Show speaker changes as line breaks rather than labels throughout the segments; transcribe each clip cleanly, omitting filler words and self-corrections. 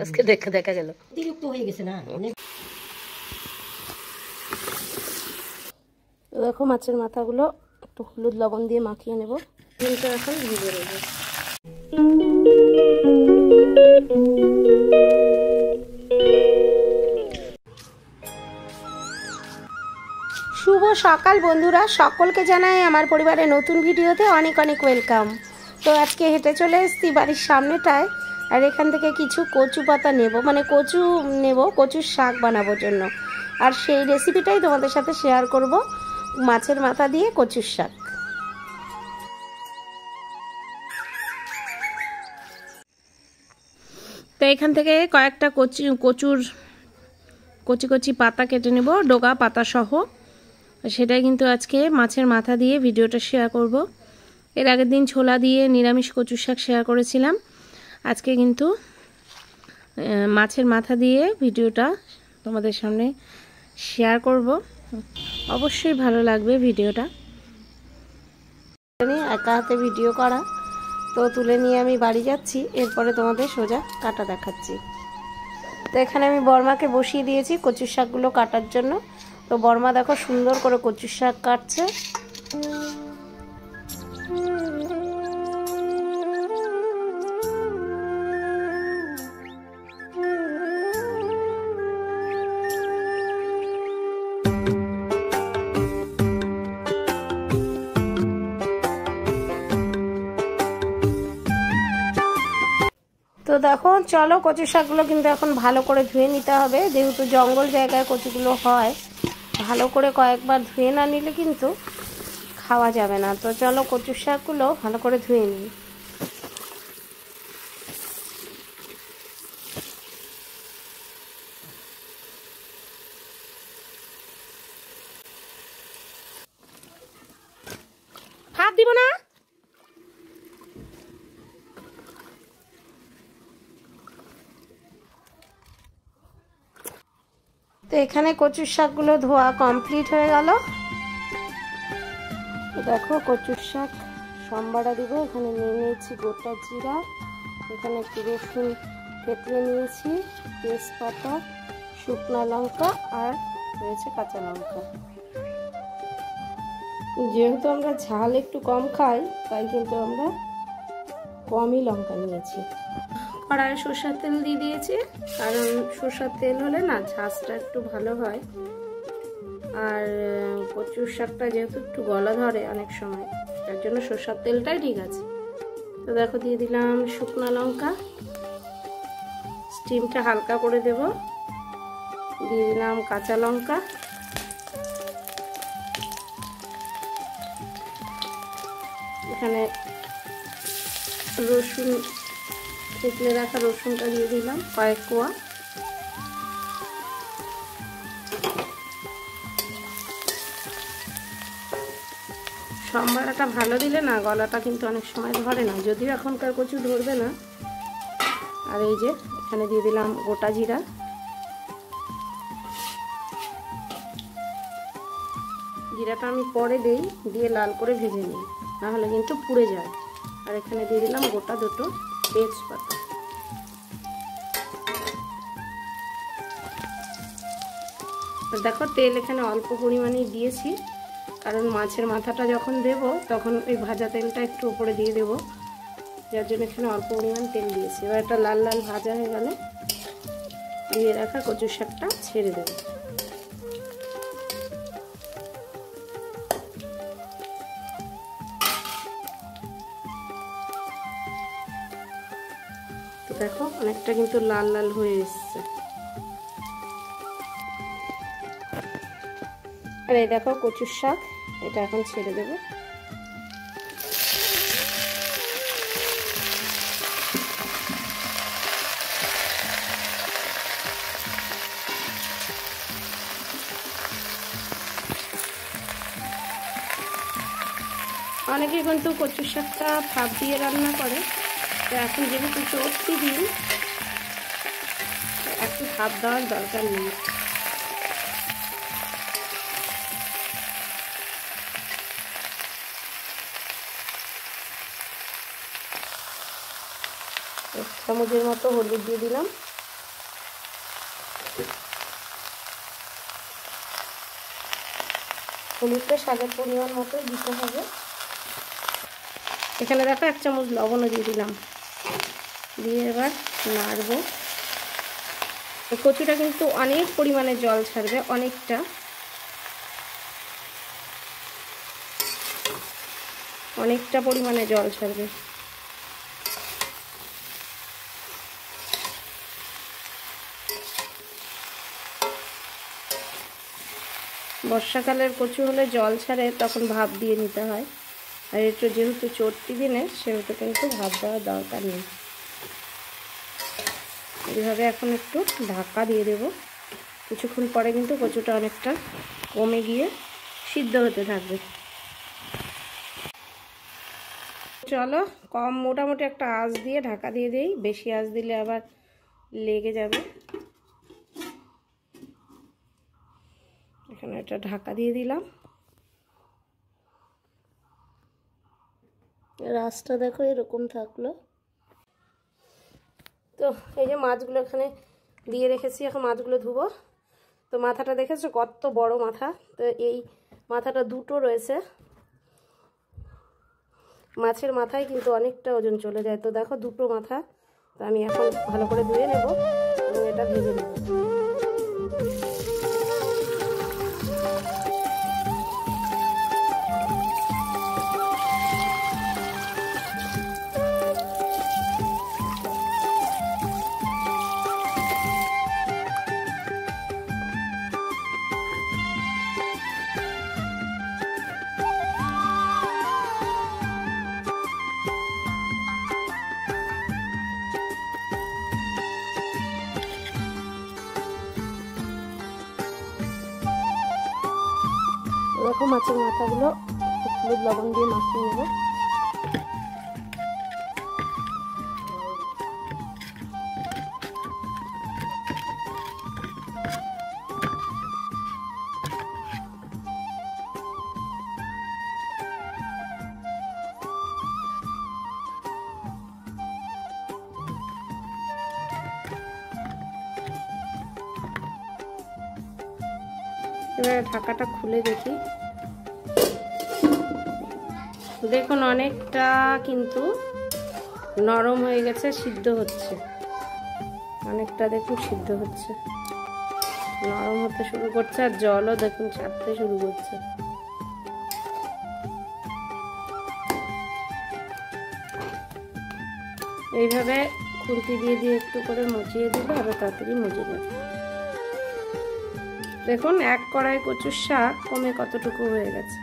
আজকে দেখা গেল
অতিরিক্ত হয়ে গেছে না।
দেখো মাছের মাথাগুলো একটু হলুদ লবণ দিয়ে মাখিয়ে নেব, কিন্তু এখন ভিজে রয়েছে। শুভ সকাল বন্ধুরা, সকলকে জানাই আমার পরিবারের নতুন ভিডিওতে অনেক অনেক ওয়েলকাম। তো আজকে হেঁটে চলে এসেছি বাড়ির সামনেটায়, আর এখান থেকে কিছু কচু পাতা নেব, মানে কচুর শাক বানাবোর জন্য। আর সেই রেসিপিটাই তোমাদের সাথে শেয়ার করব, মাছের মাথা দিয়ে কচুর শাক। তো এখান থেকে কয়েকটা কচুর কচি পাতা কেটে নেব, ডগা পাতা সহ। সেটাই কিন্তু আজকে মাছের মাথা দিয়ে ভিডিওটা শেয়ার করব। এর আগের দিন ছোলা দিয়ে নিরামিষ কচুর শাক শেয়ার করেছিলাম, আজকে কিন্তু মাছের মাথা দিয়ে ভিডিওটা তোমাদের সামনে শেয়ার করব। অবশ্যই ভালো লাগবে ভিডিওটা। একা হাতে ভিডিও করা, তো তুলে নিয়ে আমি বাড়ি যাচ্ছি, এরপরে তোমাদের সোজা কাটা দেখাচ্ছি। তো এখানে আমি বর্মাকে বসিয়ে দিয়েছি কচুর শাকগুলো কাটার জন্য। তো বর্মা দেখো সুন্দর করে কচুর শাক কাটছে। তো দেখো চলো, কচু শাকগুলো কিন্তু এখন ভালো করে ধুয়ে নিতে হবে, যেহেতু জঙ্গল জায়গায় কচুগুলো হয়। ভালো করে কয়েকবার ধুয়ে না নিলে কিন্তু খাওয়া যাবে না। তো চলো কচু শাকগুলো ভালো করে ধুয়ে নিই। হাত দিব না। তো এখানে কচুর শাকগুলো ধোয়া কমপ্লিট হয়ে গেল। দেখো কচুর শাক সম্বারা দিব। এখানে নিয়ে নিয়েছি গোটা জিরা, এখানে একটু রসুন থেতলে নিয়েছি, তেজপাতা, শুকনো লঙ্কা আর রয়েছে কাঁচা লঙ্কা। যেহেতু আমরা ঝাল একটু কম খাই, তাই কিন্তু আমরা কমই লঙ্কা নিয়েছি। কড়াইয়ে সরষের তেল দিয়ে দিয়েছি, কারণ সরষের তেল হলে না ঝাঁজটা একটু ভালো হয়। আর কচুর শাকটা যেহেতু একটু গলা ধরে অনেক সময়, তার জন্য সরষের তেলটাই ঠিক আছে। তো দেখো দিয়ে দিলাম শুকনো লঙ্কা, স্টিমটা হালকা করে দেব। দিয়ে দিলাম কাঁচা লঙ্কা, এখানে রসুন থেতলে রাখা রসুনটা দিয়ে দিলাম কয়েক কোয়া। সম্বারাটা ভালো দিলে না গলাটা কিন্তু অনেক সময় ধরে না, যদিও এখনকার কচু ধরবে না। আর এই যে এখানে দিয়ে দিলাম গোটা জিরা, জিরাটা আমি পরে দিই, দিয়ে লাল করে ভেজে নিই, নাহলে কিন্তু পুড়ে যায়। আর এখানে দিয়ে দিলাম গোটা দুটো তেজপাতা। দেখো তেল এখানে অল্প পরিমাণে দিয়েছি, কারণ মাছের মাথাটা যখন দেব তখন ওই ভাজা তেলটা একটু উপরে দিয়ে দেব, যার জন্য এখানে অল্প পরিমাণ তেল দিয়েছি। এবার একটা লাল লাল ভাজা হয়ে গেলে দিয়ে রাখা কচুর শাকটা ছেড়ে দেব। তো দেখো অনেকটা কিন্তু লাল লাল হয়ে এসছে। আর এই দেখো কচুর শাক, এটা এখন ছেড়ে দেব। অনেকে কিন্তু কচুর শাকটা ভাপ দিয়ে রান্না করে, তো এখন যেহেতু চটতি দিন, একটু ভাপ দেওয়ার দরকার নেই। 1 চামচের মতো হলুদ দিয়ে দিলাম। হলুদটা স্বাদের পরিমাণ মতো দিতে হবে। এখানে দেখো 1 চামচ লবণও দিয়ে দিলাম, দিয়ে এবার নাড়বো। কচুটা কিন্তু অনেক পরিমাণে জল ছাড়বে, অনেকটা পরিমাণে জল ছাড়বে। বর্ষাকালের কচু হলে জল ছাড়ে, তখন ভাপ দিয়ে নিতে হয়। আর একটু যেহেতু চটতি দিনে, সেহেতু কিন্তু ভাপ দেওয়ার দরকার নেই। এইভাবে এখন একটু ঢাকা দিয়ে দেব। কিছুক্ষণ পরে কিন্তু কচুটা অনেকটা কমে গিয়ে সিদ্ধ হতে থাকবে। চলো মোটামুটি একটা আঁচ দিয়ে ঢাকা দিয়ে দেই, বেশি আঁচ দিলে আবার লেগে যাবে। এখানে একটা ঢাকা দিয়ে দিলাম। আঁচটা দেখো এরকম থাকলো। তো এই যে মাছগুলো এখানে দিয়ে রেখেছি, এখন মাছগুলো ধুবো। তো মাথাটা দেখেছো কত বড় মাথা, তো এই মাথাটা দুটো রয়েছে। মাছের মাথায় কিন্তু অনেকটা ওজন চলে যায়। তো দেখো দুটো মাথা, তো আমি এখন ভালো করে ধুয়ে নেব এবং এটা ভেজে নেব। এরকম মাছের মাথাগুলো হলুদ লবণ দিয়ে মাখিয়ে নেব। এবার ঢাকাটা খুলে দেখি। দেখুন অনেকটা কিন্তু নরম হয়ে গেছে, সিদ্ধ হচ্ছে অনেকটা। দেখুন সিদ্ধ হচ্ছে, নরম হতে শুরু করছে, আর জলও দেখুন ছাড়তে শুরু করছে। এইভাবে খুন্তি দিয়ে দিয়ে একটু করে মুচিয়ে দিলে আরো তাড়াতাড়ি মুচে যাবে। দেখুন 1 কড়াই কচুর শাক কমে কতটুকু হয়ে গেছে।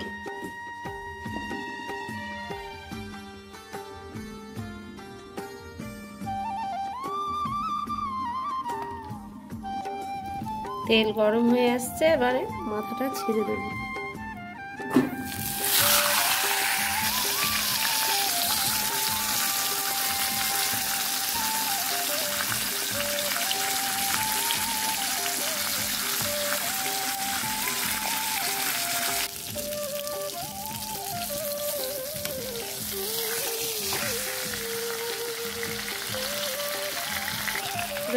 তেল গরম হয়ে আসছে, এবারে মাথাটা ছেড়ে দেব।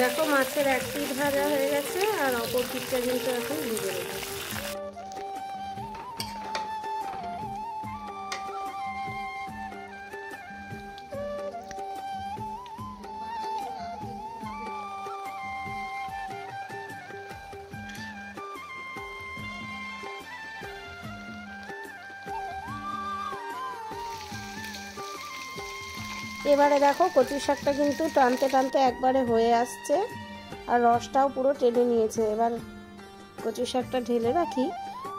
দেখো মাছের 1 পিঠ ভাজা হয়ে গেছে, আর অপর পিঠটা কিন্তু এখন ভেজে নেব। এবারে দেখো কচুর শাকটা কিন্তু টানতে টানতে একবারে হয়ে আসছে, আর রসটাও পুরো টেনে নিয়েছে। এবার কচুর শাকটা ঢেলে রাখি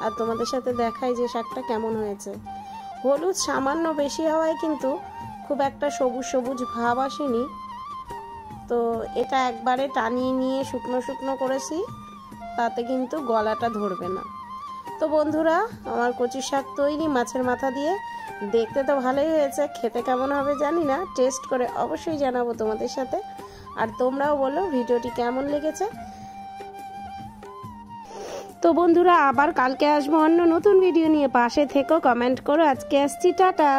আর তোমাদের সাথে দেখাই যে শাকটা কেমন হয়েছে। হলুদ সামান্য বেশি হওয়ায় কিন্তু খুব একটা সবুজ সবুজ ভাব আসেনি। তো এটা একবারে টানিয়ে নিয়ে শুকনো শুকনো করেছি, তাতে কিন্তু গলাটা ধরবে না। তো বন্ধুরা, আমার কচুর শাক তৈরি মাছের মাথা দিয়ে। দেখতে তো ভালোই হয়েছে, খেতে কেমন হবে জানি না, টেস্ট করে অবশ্যই জানাবো তোমাদের সাথে। আর তোমরাও বলো ভিডিওটি কেমন লেগেছে। তো বন্ধুরা, আবার কালকে আসবো অন্য নতুন ভিডিও নিয়ে। পাশে থেকো, কমেন্ট করো। আজকে আসছি, টাটা।